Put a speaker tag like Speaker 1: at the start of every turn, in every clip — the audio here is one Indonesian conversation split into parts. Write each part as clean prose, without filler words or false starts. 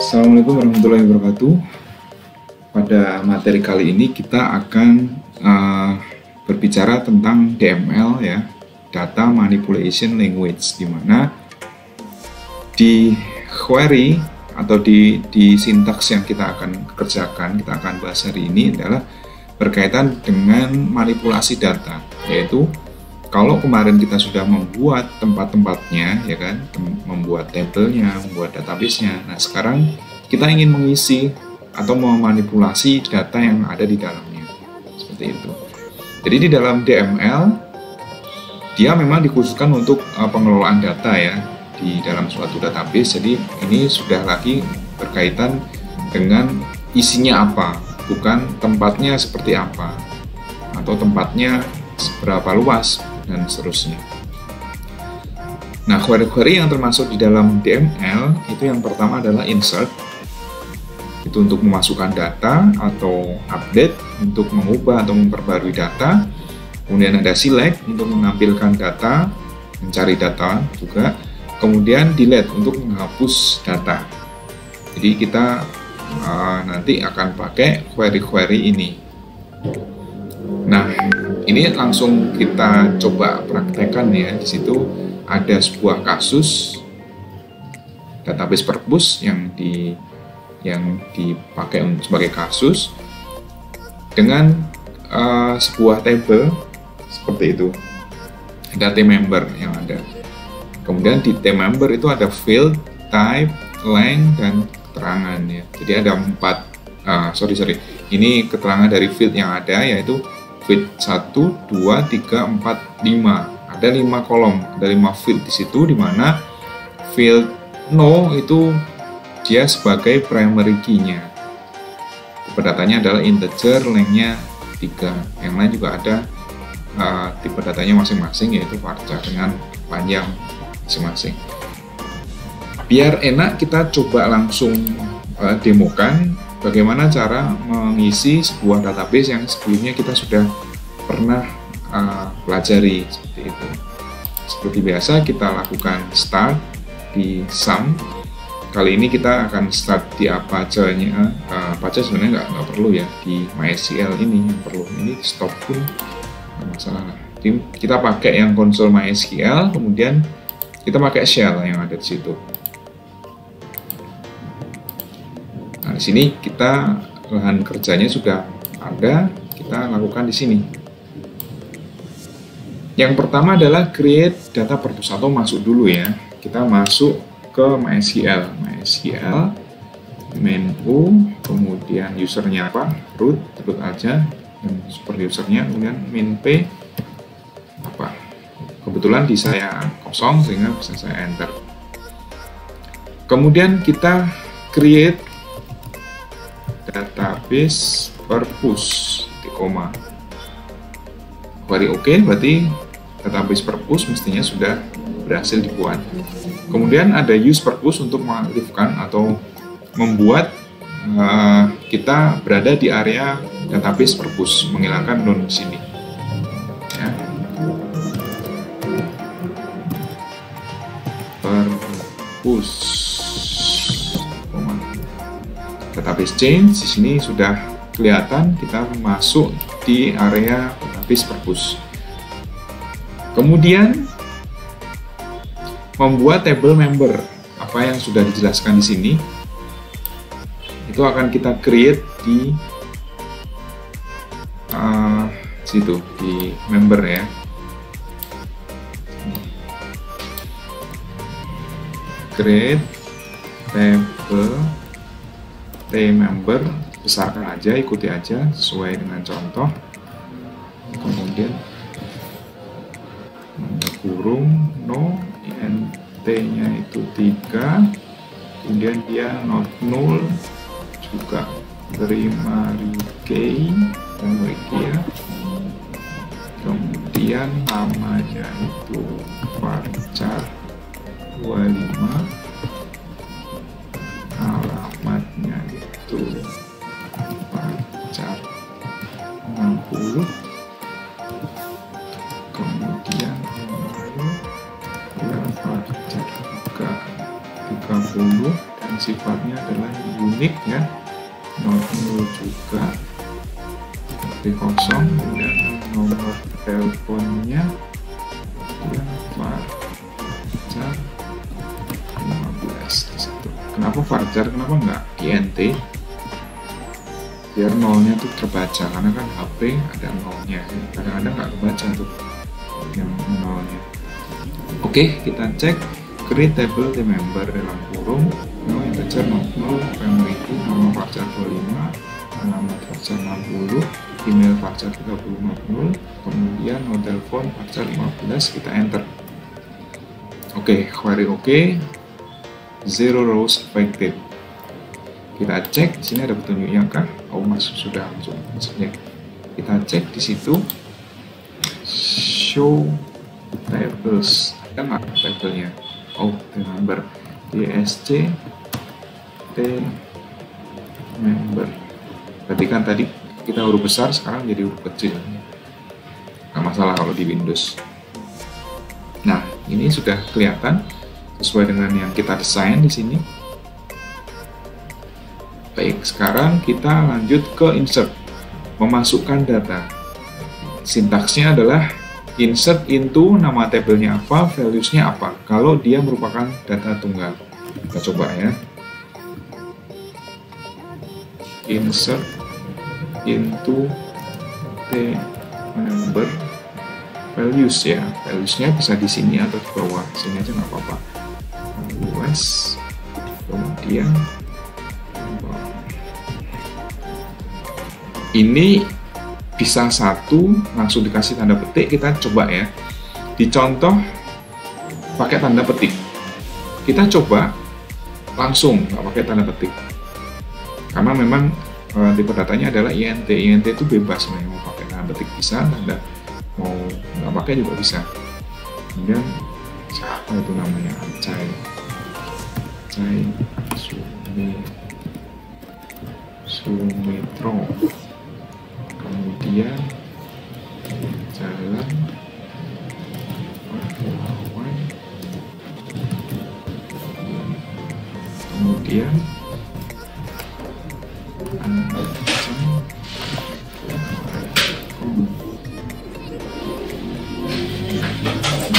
Speaker 1: Assalamualaikum warahmatullahi wabarakatuh. Pada materi kali ini kita akan berbicara tentang DML ya, Data Manipulation Language, di mana di query atau di sintaks yang kita akan kerjakan, kita akan bahas hari ini adalah berkaitan dengan manipulasi data, yaitu kalau kemarin kita sudah membuat tempat-tempatnya, ya kan, membuat tabelnya, membuat database-nya. Nah, sekarang kita ingin mengisi atau memanipulasi data yang ada di dalamnya, seperti itu. Jadi di dalam DML, dia memang dikhususkan untuk pengelolaan data ya di dalam suatu database. Jadi ini sudah lagi berkaitan dengan isinya apa, bukan tempatnya seperti apa atau tempatnya seberapa luas dan seterusnya. Nah, query-query yang termasuk di dalam DML itu yang pertama adalah insert, itu untuk memasukkan data atau update, untuk mengubah atau memperbarui data. Kemudian ada select untuk menampilkan data, mencari data juga. Kemudian delete untuk menghapus data. Jadi kita nanti akan pakai query-query ini. Nah, ini langsung kita coba praktekkan ya. Di situ ada sebuah kasus database purpose yang dipakai sebagai kasus dengan sebuah table seperti itu. Ada T member yang ada. Kemudian di T member itu ada field, type, length, dan keterangan ya. Jadi ada 4 ini keterangan dari field yang ada, yaitu field 1, 2, 3, 4, 5. Ada 5 kolom, ada 5 field di situ, di mana field no itu dia sebagai primary key-nya. Tipe datanya adalah integer, length-nya 3. Yang lain juga ada tipe datanya masing-masing, yaitu varchar dengan panjang masing-masing. Biar enak, kita coba langsung demokan bagaimana cara mengisi sebuah database yang sebelumnya kita sudah pernah pelajari, seperti itu. Seperti biasa kita lakukan start di sum. Kali ini kita akan start di Apache-nya. Apache sebenarnya nggak perlu ya, di MySQL ini yang perlu. Ini stop pun nggak masalah lah. Jadi kita pakai yang konsol MySQL, kemudian kita pakai shell yang ada di situ. Nah, di sini kita lahan kerjanya sudah ada, kita lakukan di sini. Yang pertama adalah create data purpose atau masuk dulu ya. Kita masuk ke MySQL, main U, kemudian usernya apa, root aja, dan super usernya, kemudian main P apa. Kebetulan di saya kosong sehingga bisa saya enter. Kemudian kita create database purpose di koma. Query oke, berarti database purpose mestinya sudah berhasil dibuat. Kemudian ada use purpose untuk mengaktifkan atau membuat kita berada di area database purpose, menghilangkan non di sini. Ya. Purpose, database change di sini sudah kelihatan kita masuk di area database purpose. Kemudian membuat table member, apa yang sudah dijelaskan di sini itu akan kita create di situ di member ya. Create table T member, besarkan aja, ikuti aja sesuai dengan contoh. Kemudian kurung no, int-nya itu 3, kemudian dia not null, juga primary key ya. Kemudian namanya itu varchar 25, alamatnya itu varchar 60, kemudian varchar 30, dan sifatnya adalah unique ya, not null juga, tapi kosong. Kemudian nomor teleponnya dia varchar 15 di situ. Kenapa varchar? Kenapa nggak int? Biar nolnya tuh terbaca, karena kan HP ada nolnya, kadang-kadang nggak kebaca tuh yang nolnya. Oke, kita cek create table the member dalam kurung no integer not null, primary key, nama varchar 25, nama varchar 60, email varchar 3050, kemudian no telepon varchar 15, kita enter. Oke, query oke, 0 rows affected. Kita cek di sini ada petunjuknya kah? Oh, masuk sudah langsung. Maksudnya kita cek di situ show tables, ada nggak tabelnya? Oh, the number dsc t member. Berarti kan tadi kita huruf besar, sekarang jadi huruf kecil. Nggak masalah kalau di Windows. Nah, ini sudah kelihatan sesuai dengan yang kita desain di sini. Baik, sekarang kita lanjut ke insert, memasukkan data. Sintaksnya adalah insert into nama tabelnya apa, values-nya apa, kalau dia merupakan data tunggal. Kita coba ya. Insert into the member values ya. Values-nya bisa di sini atau di bawah. Sini aja nggak apa-apa. US, kemudian ini bisa satu langsung dikasih tanda petik. Kita coba ya, dicontoh pakai tanda petik. Kita coba langsung nggak pakai tanda petik, karena memang tipe datanya adalah int. Int itu bebas, mau pakai tanda petik bisa, tanda mau nggak pakai juga bisa. Kemudian siapa itu namanya, Cai Sumitro, kemudian jalan Pahlawan, kemudian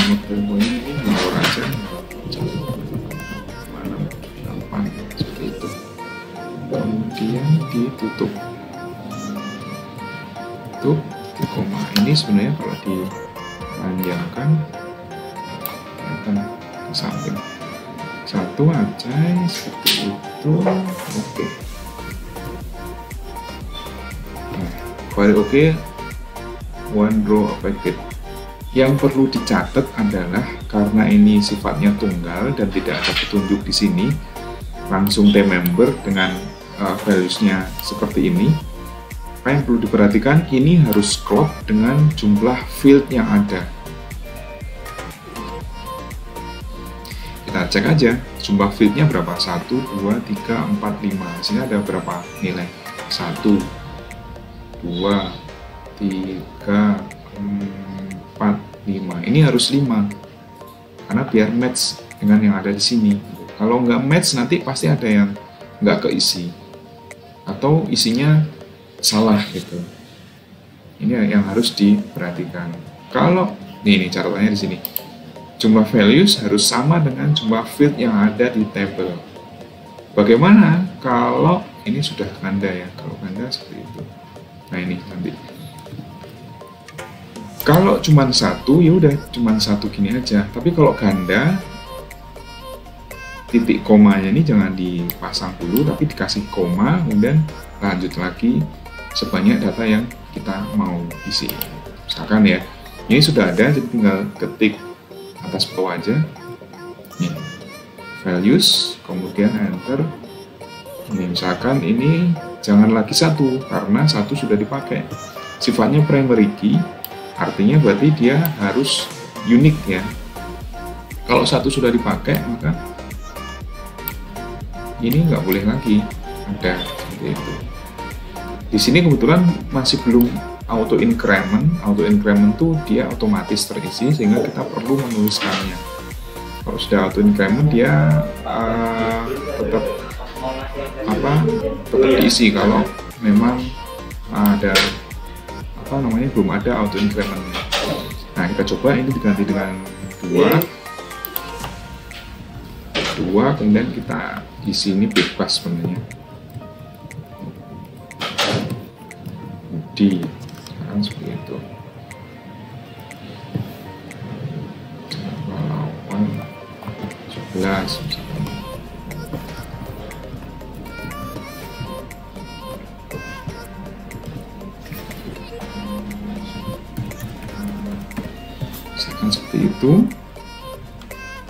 Speaker 1: nomor teleponnya ini nomor aja 8 seperti itu. Kemudian ditutup di koma. Ini sebenarnya kalau dipanjangkan akan ke samping. Satu aja seperti itu. Oke. Nah, query oke, one row affected. Yang perlu dicatat adalah karena ini sifatnya tunggal dan tidak ada petunjuk di sini, langsung the member dengan values-nya seperti ini. Apa yang perlu diperhatikan, ini harus klop dengan jumlah field yang ada. Kita cek aja jumlah fieldnya berapa, 1, 2, 3, 4, 5. Di sini ada berapa nilai, 1, 2, 3, 4, 5. Ini harus 5 karena biar match dengan yang ada di sini. Kalau nggak match nanti pasti ada yang nggak keisi atau isinya salah gitu. Ini yang harus diperhatikan. Kalau ini catatannya di sini, jumlah values harus sama dengan jumlah field yang ada di table. Bagaimana kalau ini sudah ganda ya? Kalau ganda seperti itu. Nah ini nanti. Kalau cuma satu ya udah cuma satu gini aja. Tapi kalau ganda, titik komanya ini jangan dipasang dulu, tapi dikasih koma, kemudian lanjut lagi sebanyak data yang kita mau isi. Misalkan ya, ini sudah ada, jadi tinggal ketik atas bawah aja. Ini values, kemudian enter. Ini misalkan ini jangan lagi satu, karena satu sudah dipakai. Sifatnya primary key, artinya berarti dia harus unik ya. Kalau satu sudah dipakai, maka ini nggak boleh lagi ada seperti itu. Di sini kebetulan masih belum auto increment. Auto increment tuh dia otomatis terisi sehingga kita perlu menuliskannya. Kalau sudah auto increment dia tetap tetap diisi kalau memang ada belum ada auto increment. Nah, kita coba ini diganti dengan 2, kemudian kita isi ini bebas sebenarnya. Budi kan seperti itu. Lawan 11 misalkan. Misalkan seperti itu.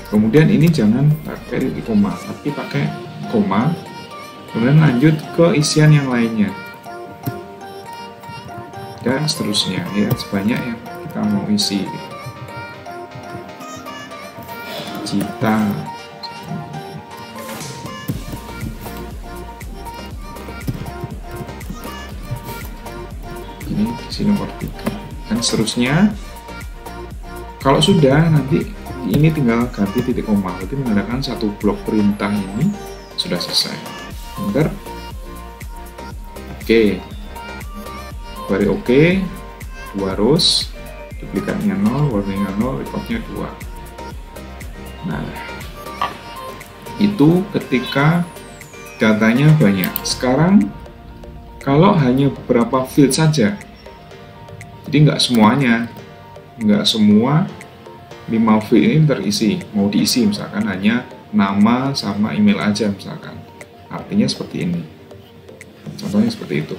Speaker 1: Kemudian ini jangan pakai titik koma, tapi pakai koma. Kemudian lanjut ke isian yang lainnya. Dan seterusnya ya, sebanyak yang kita mau isi. Cita, ini isi nomor 3 dan seterusnya. Kalau sudah, nanti ini tinggal ganti titik koma, berarti menandakan satu blok perintah ini sudah selesai. Enter. Oke. Query oke. 2 rows, duplikatnya 0, warnanya 0, recordnya 2. Nah, itu ketika datanya banyak. Sekarang kalau hanya beberapa field saja, jadi nggak semuanya, nggak semua 5 field ini terisi, mau diisi misalkan hanya nama sama email aja misalkan, artinya seperti ini, contohnya seperti itu.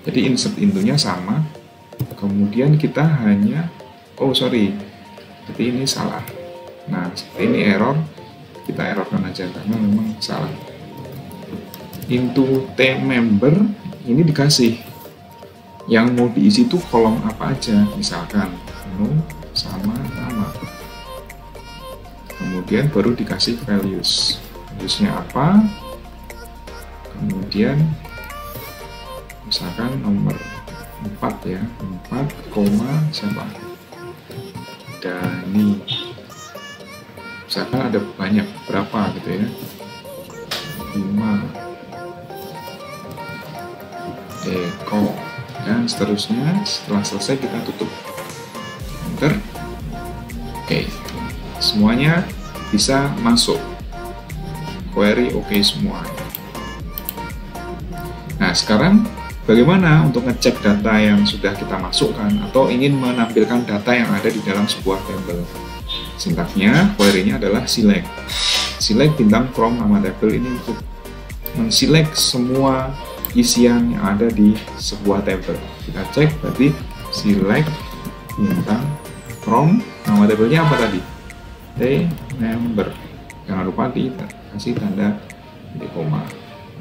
Speaker 1: Jadi insert intonya sama, kemudian kita hanya jadi ini salah. Nah, seperti ini error, kita errorkan aja karena memang salah. Into T member ini dikasih yang mau diisi itu kolom apa aja, misalkan no sama nama. Kemudian baru dikasih valuesnya apa, kemudian misalkan nomor 4 ya, 4, siapa, Dani, misalkan ada banyak, berapa gitu ya, 5, Eko, dan seterusnya. Setelah selesai kita tutup, enter. Oke, semuanya bisa masuk, query oke semua. Nah, sekarang bagaimana untuk ngecek data yang sudah kita masukkan atau ingin menampilkan data yang ada di dalam sebuah tabel? Sintaksnya, query-nya adalah select. Select bintang from nama tabel ini untuk menselect semua isian yang ada di sebuah tabel. Kita cek berarti select bintang from nama tabelnya apa tadi? T member. Jangan lupa dikasih tanda titik koma.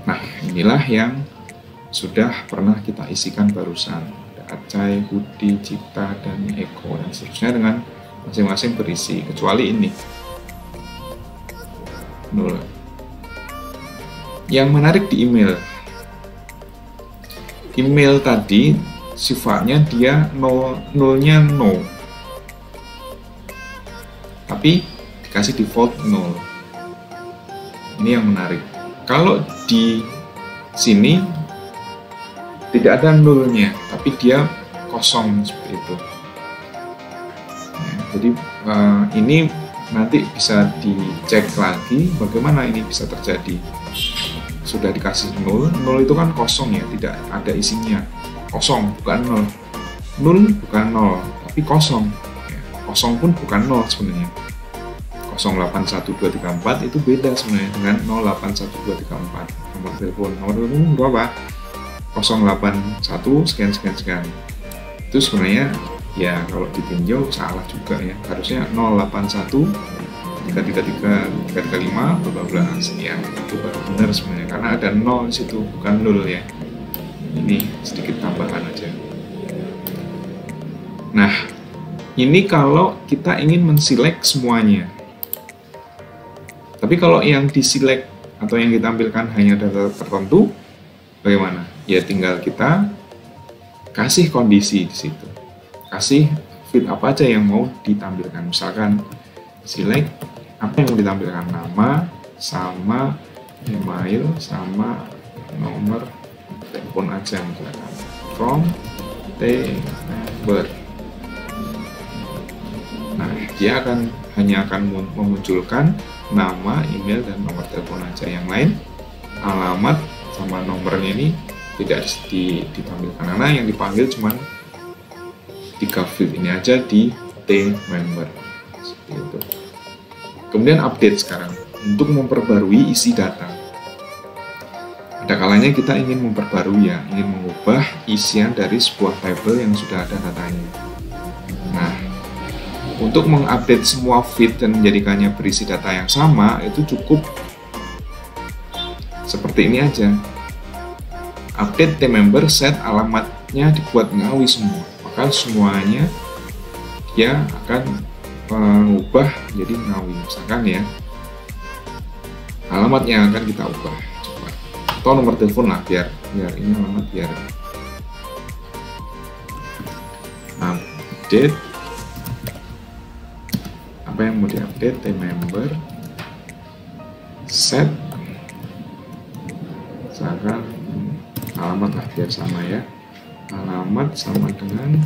Speaker 1: Nah, inilah yang sudah pernah kita isikan barusan. Ada Acai, Budi, Cita, dan Eko, dan seterusnya dengan masing-masing berisi, kecuali ini 0. Yang menarik di email tadi sifatnya dia nolnya no, tapi dikasih default 0. Ini yang menarik. Kalau di sini tidak ada nolnya, tapi dia kosong seperti itu. Ya, jadi ini nanti bisa dicek lagi bagaimana ini bisa terjadi. Sudah dikasih 0 itu kan kosong ya, tidak ada isinya, kosong, bukan 0 bukan 0, tapi kosong ya. Kosong pun bukan 0 sebenarnya. 081234 itu beda sebenarnya dengan 081234. Nomor telepon berapa? 081 sekian. Itu sebenarnya ya kalau ditinjau salah juga ya, harusnya 081 333 335 bla bla sekian, itu baru benar sebenarnya karena ada 0 di situ, bukan 0 ya. Ini sedikit tambahan aja. Nah, ini kalau kita ingin menselect semuanya. Tapi kalau yang diselect atau yang ditampilkan hanya data tertentu, bagaimana? Ya tinggal kita kasih kondisi di situ. Kasih field apa aja yang mau ditampilkan. Misalkan select apa yang mau ditampilkan, nama sama email sama nomor telepon aja misalkan from T-member. Nah, dia hanya akan memunculkan nama, email, dan nomor telepon aja. Yang lain, alamat sama nomornya ini tidak ditampilkan, karena yang dipanggil cuma 3 field ini aja di T-member. Seperti itu. Kemudian update sekarang untuk memperbarui isi data. Ada kalanya kita ingin memperbarui ya, ingin mengubah isian dari sebuah tabel yang sudah ada datanya. Nah, untuk mengupdate semua field dan menjadikannya berisi data yang sama, itu cukup seperti ini aja. Update T-member set alamatnya dibuat Ngawi semua, maka semuanya dia akan mengubah jadi Ngawi. Misalkan ya, alamatnya akan kita ubah. Atau nomor telepon lah, biar ini alamat, biar update apa yang mau diupdate. T-member set misalkan alamat lah, biar sama ya, alamat sama dengan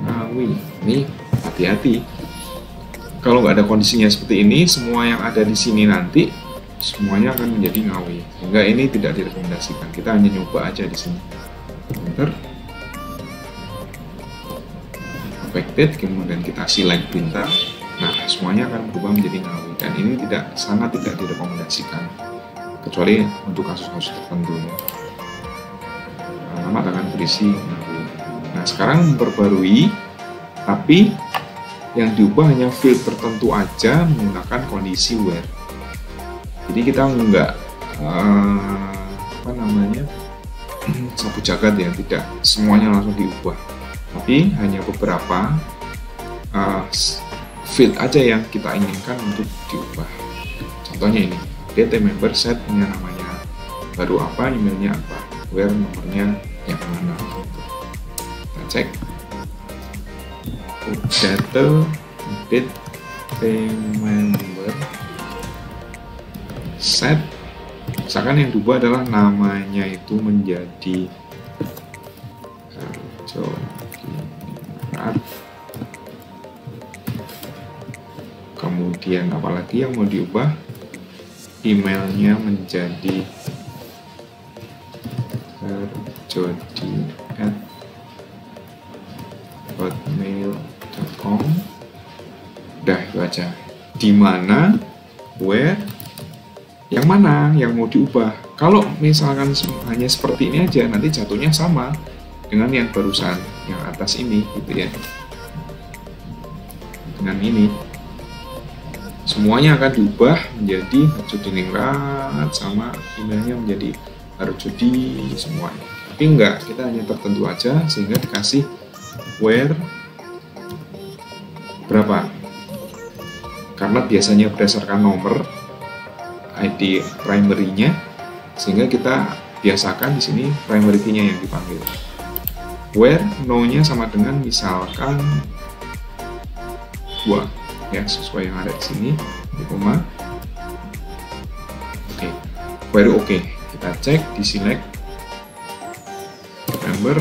Speaker 1: Ngawi. Ini hati-hati, kalau nggak ada kondisinya seperti ini, semua yang ada di sini nanti semuanya akan menjadi Ngawi, sehingga ini tidak direkomendasikan. Kita hanya nyoba aja di sini. Enter, affected, kemudian kita select printer. Nah, semuanya akan berubah menjadi Ngawi, dan ini sangat tidak direkomendasikan, kecuali untuk kasus-kasus tertentu ya. Alamat akan berisi Ngawi. Nah, sekarang memperbarui, tapi yang diubah hanya field tertentu aja menggunakan kondisi where. Jadi kita nggak sapu jagat ya, tidak semuanya langsung diubah, tapi hanya beberapa field aja yang kita inginkan untuk diubah. Contohnya ini, T-member set punya namanya baru apa, emailnya apa, where nomornya yang mana. Kita cek data update T-member set, misalkan yang diubah adalah namanya itu menjadi kemudian apalagi yang mau diubah, emailnya menjadi jody@hotmail.com. Udah, itu aja. Di mana, where, yang mana yang mau diubah. Kalau misalkan hanya seperti ini aja, nanti jatuhnya sama dengan yang barusan, yang atas ini gitu ya. Dengan ini semuanya akan diubah menjadi Harjodiningrat, sama emailnya menjadi Harjodi semuanya. Tapi enggak, kita hanya tertentu aja, sehingga dikasih where berapa, karena biasanya berdasarkan nomor ID primary-nya, sehingga kita biasakan di sini primary key-nya yang dipanggil. Where no-nya sama dengan misalkan 2 ya, sesuai yang ada di sini di koma. Oke, where oke. Kita cek di select member.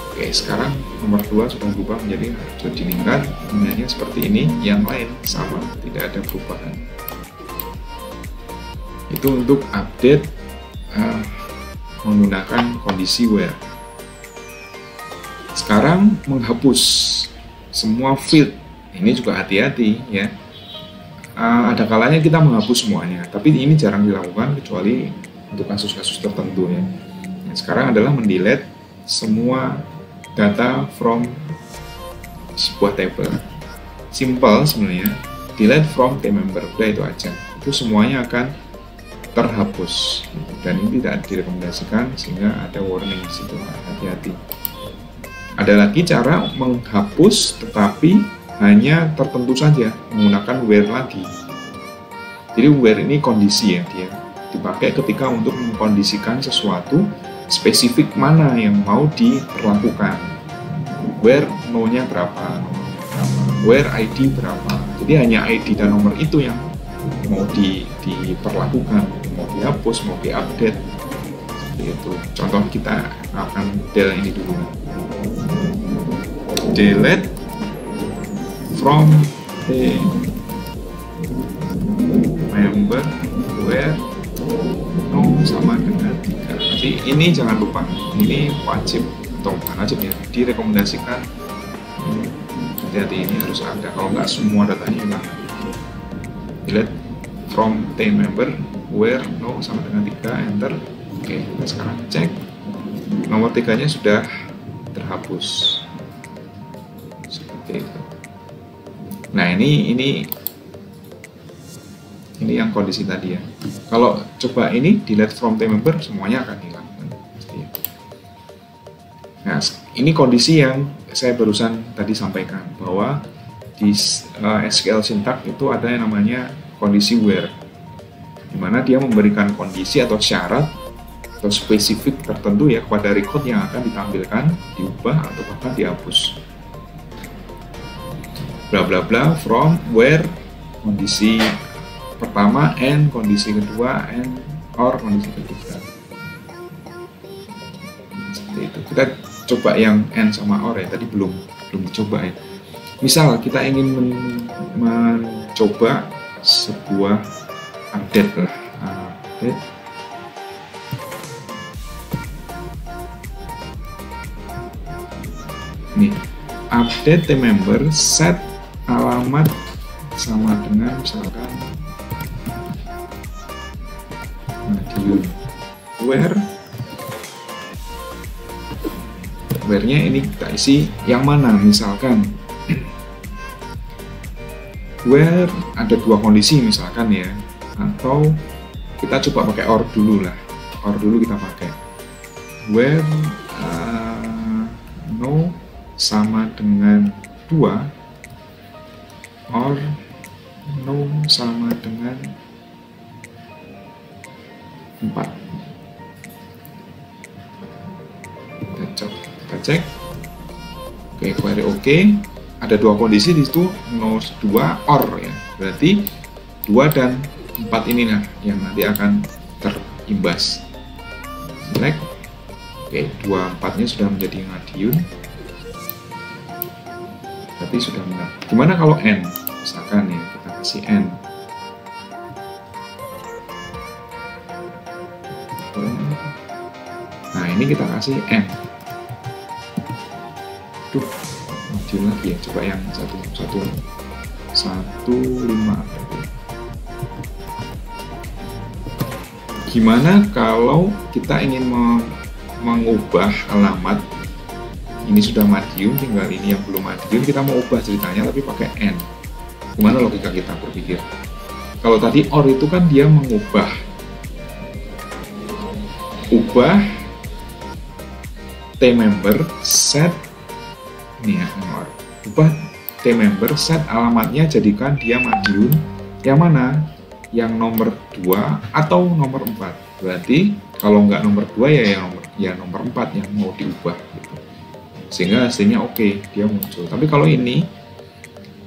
Speaker 1: Oke, sekarang nomor 2 sudah berubah menjadi Harjodiningrat, emailnya seperti ini, yang lain sama, tidak ada perubahan. Itu untuk update menggunakan kondisi where. Sekarang menghapus semua field, ini juga hati-hati ya. Ada kalanya kita menghapus semuanya, tapi ini jarang dilakukan kecuali untuk kasus-kasus tertentu ya. Nah, sekarang adalah mendelete semua data from sebuah table. Simple sebenarnya, delete from T-member, udah itu aja. Itu semuanya akan terhapus, dan ini tidak direkomendasikan, sehingga ada warning di situ, hati-hati. Ada lagi cara menghapus tetapi hanya tertentu saja, menggunakan where lagi. Jadi where ini kondisi ya, dia dipakai ketika untuk mengkondisikan sesuatu spesifik mana yang mau diperlakukan. Where no-nya berapa, where ID berapa. Jadi hanya ID dan nomor itu yang mau diperlakukan, mau dihapus, mau diupdate, itu. Contoh kita akan del ini dulu. Delete from the member where no sama dengan 3. Jadi ini jangan lupa, ini wajib atau bukan wajib ya, direkomendasikan. Hati-hati, ini harus ada, kalau nggak semua datanya hilang. Delete from the member where no sama dengan 3, enter. Oke, kita sekarang cek nomor 3-nya sudah terhapus seperti itu. Nah, ini yang kondisi tadi ya. Kalau coba ini delete from the member, semuanya akan hilang. Nah, ini kondisi yang saya barusan tadi sampaikan, bahwa di SQL syntax itu ada yang namanya kondisi where, di mana dia memberikan kondisi atau syarat atau spesifik tertentu ya kepada record yang akan ditampilkan, diubah atau bahkan dihapus. Bla bla bla from where kondisi pertama and kondisi kedua and or kondisi ketiga. Seperti itu. Kita coba yang and sama or ya, tadi belum dicoba ya. Misal kita ingin mencoba sebuah update lah, update nih, update the member, set alamat sama dengan misalkan Madiun, where-nya ini kita isi yang mana, misalkan where ada dua kondisi misalkan ya, atau kita coba pakai or dulu lah, or dulu kita pakai where no sama dengan 2 or no sama dengan 4. Kita cek. Oke, query oke. Ada dua kondisi di situ, no 2 or ya. Berarti 2 dan 4 inilah yang nanti akan terimbas. Select. Oke, 2 4-nya sudah menjadi Madiun. Berarti sudah benar. Gimana kalau n? Misalkan ya, kita kasih n. Nah, ini kita kasih n. Duh, Madiun lagi ya. Coba yang 15. Gimana kalau kita ingin mengubah alamat? Ini sudah Madiun, tinggal ini yang belum Madiun, kita mau ubah ceritanya tapi pakai n. Gimana logika kita berpikir? Kalau tadi or itu kan dia mengubah t member set ini ya, or ubah t member set alamatnya jadikan dia Madiun, yang mana? Yang nomor 2 atau nomor 4. Berarti kalau nggak nomor 2 ya nomor 4 yang mau diubah gitu. Sehingga hasilnya oke, dia muncul. Tapi kalau ini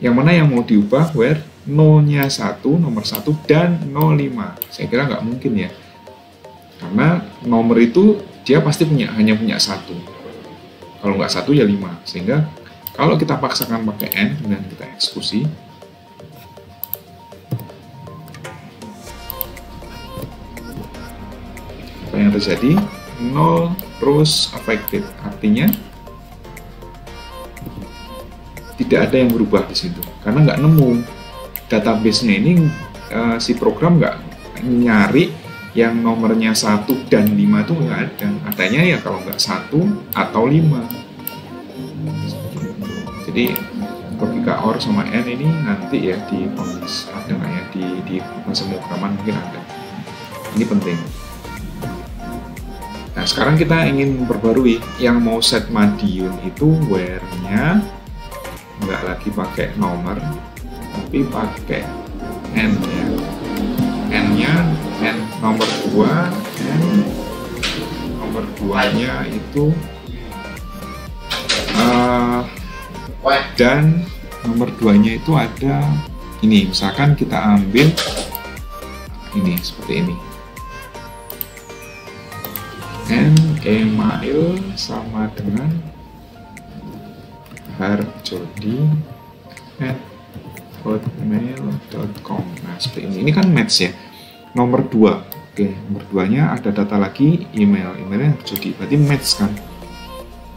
Speaker 1: yang mana yang mau diubah, where no-nya 1, nomor 1 dan 05. Saya kira nggak mungkin ya, karena nomor itu dia pasti hanya punya 1. Kalau nggak 1 ya 5. Sehingga kalau kita paksakan pakai n dan kita eksekusi, apa yang terjadi? 0 terus affected, artinya tidak ada yang berubah di situ karena nggak nemu database-nya ini. Si program nggak nyari yang nomornya 1 dan 5 itu nggak ada, adanya ya kalau nggak 1 atau 5. Jadi logika or sama n ini nanti ya di kondisi ada nggak ya, di masa pemrograman mungkin ada. Ini penting. Nah, sekarang kita ingin memperbarui yang mau set Madiun itu where-nya nggak lagi pakai nomor tapi pakai n ya. N-nya n nomor 2, n nomor 2-nya itu dan nomor 2-nya itu ada ini, misalkan kita ambil ini seperti ini, email sama dengan harjodi@hotmail.com. Nah, seperti ini. Ini kan match ya. Nomor 2. Oke, nomor 2-nya ada data lagi, emailnya Harjodi. Berarti match kan.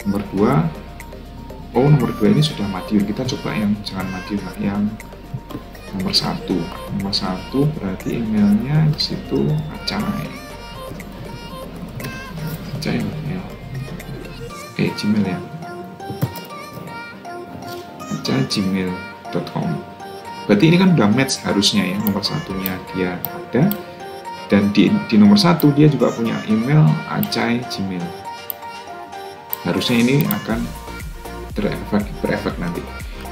Speaker 1: Nomor 2. Oh, nomor 2 ini sudah Madiun. Kita coba yang jangan Madiun lah, yang nomor 1. Nomor 1 berarti emailnya di situ Acai ya. Gmail ya. gmail.com. Berarti ini kan udah match harusnya ya, nomor 1-nya dia ada, dan di nomor 1 dia juga punya email Acai Gmail. Harusnya ini akan berefek nanti.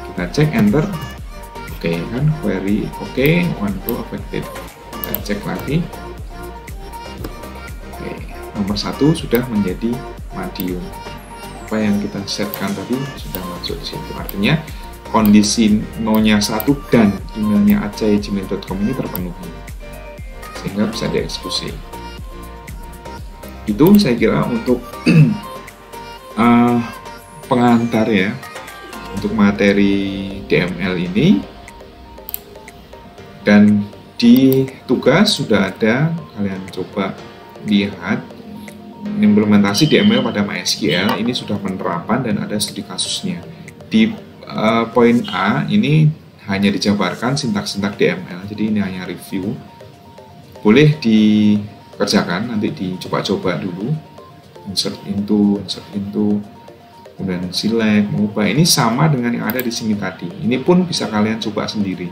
Speaker 1: Kita cek, enter. Oke kan, query oke, one row affected. Kita cek lagi. Oke, nomor 1 sudah menjadi Madiun. Apa yang kita setkan tadi sudah masuk di situ. Artinya kondisi no-nya 1 dan emailnya acai@gmail.com ini terpenuhi, sehingga bisa dieksekusi. Itu saya kira untuk pengantar ya, untuk materi DML ini. Dan di tugas sudah ada, kalian coba lihat implementasi DML pada MySQL. Ini sudah penerapan dan ada studi kasusnya. Di poin A ini hanya dijabarkan sintak-sintak DML, jadi ini hanya review. Boleh dikerjakan, nanti dicoba-coba dulu. Insert into, kemudian select, mengubah. Ini sama dengan yang ada di sini tadi. Ini pun bisa kalian coba sendiri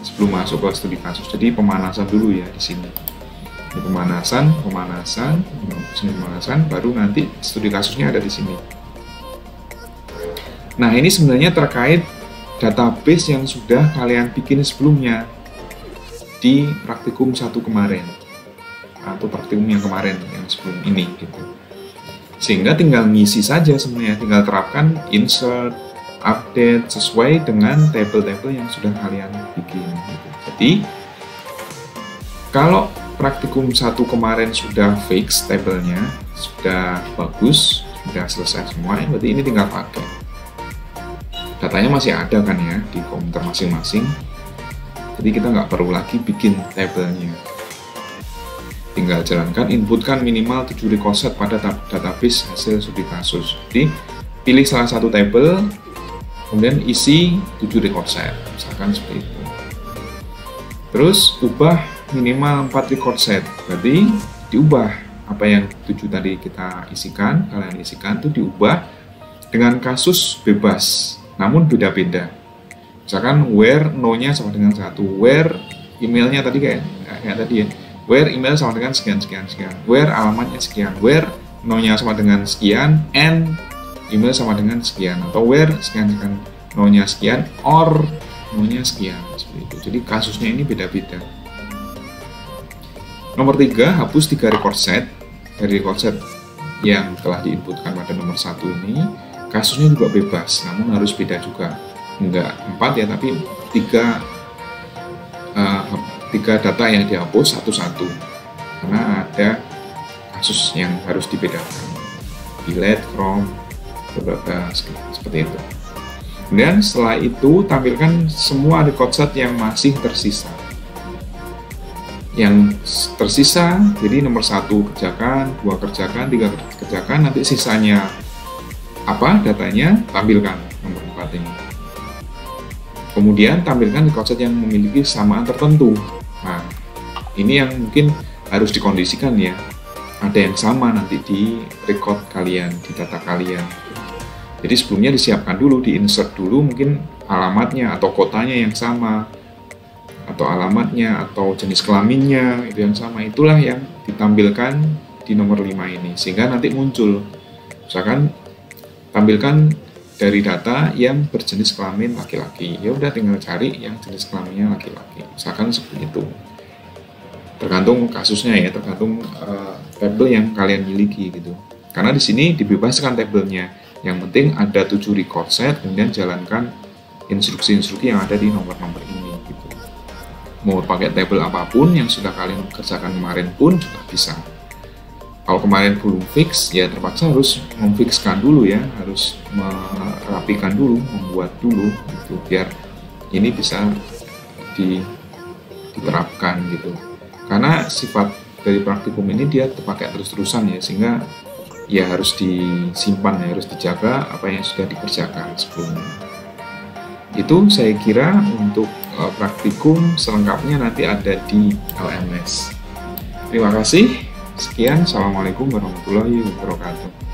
Speaker 1: sebelum masuk ke studi kasus. Jadi pemanasan dulu ya di sini. Ini pemanasan, baru nanti studi kasusnya ada di sini. Nah, ini sebenarnya terkait database yang sudah kalian bikin sebelumnya di praktikum 1 kemarin, atau praktikum yang kemarin yang sebelum ini gitu. Sehingga tinggal ngisi saja sebenarnya, tinggal terapkan insert, update sesuai dengan tabel-tabel yang sudah kalian bikin gitu. Jadi kalau praktikum 1 kemarin sudah fix tabelnya, sudah bagus, sudah selesai semua, berarti ini tinggal pakai. Datanya masih ada kan ya di komputer masing-masing, jadi kita nggak perlu lagi bikin tabelnya. Tinggal jalankan, inputkan minimal 7 record set pada database hasil studi kasus. Jadi pilih salah satu tabel, kemudian isi 7 record set, misalkan seperti itu. Terus ubah minimal 4 record set, berarti diubah apa yang 7 tadi kita isikan, kalian isikan itu diubah dengan kasus bebas, namun beda-beda. Misalkan where no-nya sama dengan 1, where emailnya tadi kayak tadi ya, where email sama dengan sekian, where alamatnya sekian, where no-nya sama dengan sekian, and email sama dengan sekian, atau where sekian, no-nya sekian, or no-nya sekian, seperti itu. Jadi kasusnya ini beda-beda. Nomor 3, hapus 3 record set. Dari record set yang telah diinputkan pada nomor 1 ini, kasusnya juga bebas, namun harus beda juga. Enggak 4 ya, tapi 3 data yang dihapus satu-satu, karena ada kasus yang harus dibedakan. Delete, from, beberapa seperti itu. Kemudian setelah itu tampilkan semua record set yang masih tersisa. Yang tersisa, jadi nomor 1 kerjakan, 2 kerjakan, 3 kerjakan, nanti sisanya apa datanya tampilkan nomor 4 ini. Kemudian tampilkan record set yang memiliki kesamaan tertentu. Nah, ini yang mungkin harus dikondisikan ya. Ada yang sama nanti di record kalian, di data kalian. Jadi sebelumnya disiapkan dulu, di-insert dulu mungkin alamatnya atau kotanya yang sama, atau alamatnya atau jenis kelaminnya itu yang sama. Itulah yang ditampilkan di nomor 5 ini, sehingga nanti muncul. Misalkan tampilkan dari data yang berjenis kelamin laki-laki, ya udah tinggal cari yang jenis kelaminnya laki-laki, misalkan seperti itu. Tergantung kasusnya ya, tergantung tabel yang kalian miliki gitu. Karena di sini dibebaskan tabelnya, yang penting ada 7 record set, kemudian jalankan instruksi-instruksi yang ada di nomor-nomor ini gitu. Mau pakai tabel apapun yang sudah kalian kerjakan kemarin pun juga bisa. Kalau kemarin belum fix, ya terpaksa harus memfixkan dulu ya, harus merapikan dulu, membuat dulu gitu, biar ini bisa diterapkan gitu. Karena sifat dari praktikum ini dia terpakai terus-terusan ya, sehingga ya harus disimpan ya, harus dijaga apa yang sudah dikerjakan sebelumnya. Itu saya kira untuk praktikum selengkapnya nanti ada di LMS. Terima kasih. Sekian, Assalamualaikum warahmatullahi wabarakatuh.